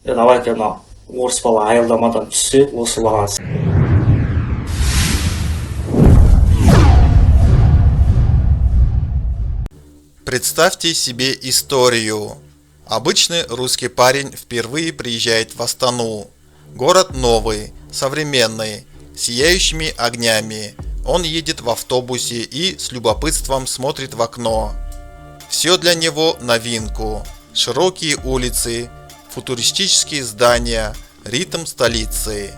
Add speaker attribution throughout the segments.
Speaker 1: Давайте ана орыс бала аялдамадан түссе осы бағасы.
Speaker 2: Представьте себе историю. Обычный русский парень впервые приезжает в Астану. Город новый, современный, сияющими огнями. Он едет в автобусе и с любопытством смотрит в окно. Все для него новинку. Широкие улицы, футуристические здания, ритм столицы.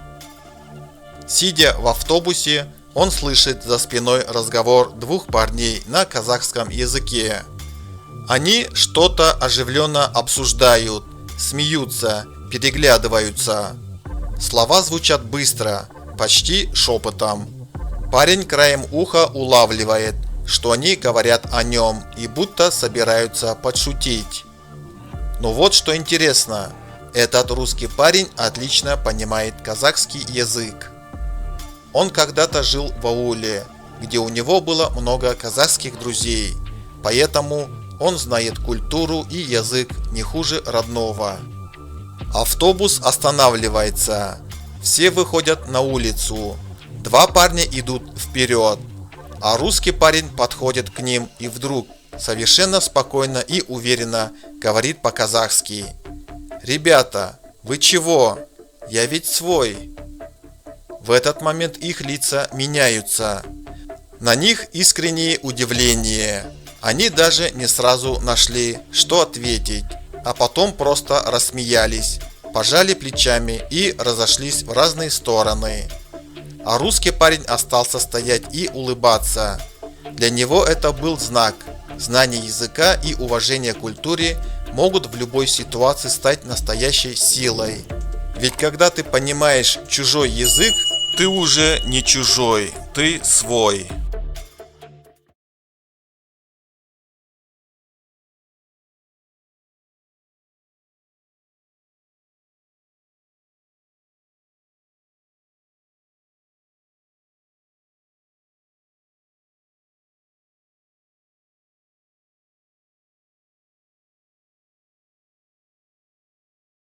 Speaker 2: Сидя в автобусе, он слышит за спиной разговор двух парней на казахском языке. Они что-то оживленно обсуждают, смеются, переглядываются. Слова звучат быстро, почти шепотом. Парень краем уха улавливает, что они говорят о нем и будто собираются подшутить. Но вот что интересно, этот русский парень отлично понимает казахский язык. Он когда-то жил в ауле, где у него было много казахских друзей, поэтому он знает культуру и язык не хуже родного. Автобус останавливается, все выходят на улицу, два парня идут вперед, а русский парень подходит к ним и вдруг совершенно спокойно и уверенно говорит по-казахски: «Ребята, вы чего? Я ведь свой». В этот момент их лица меняются. На них искреннее удивление. Они даже не сразу нашли, что ответить, а потом просто рассмеялись, пожали плечами и разошлись в разные стороны. А русский парень остался стоять и улыбаться. Для него это был знак. Знание языка и уважение к культуре могут в любой ситуации стать настоящей силой. Ведь когда ты понимаешь чужой язык, ты уже не чужой, ты свой.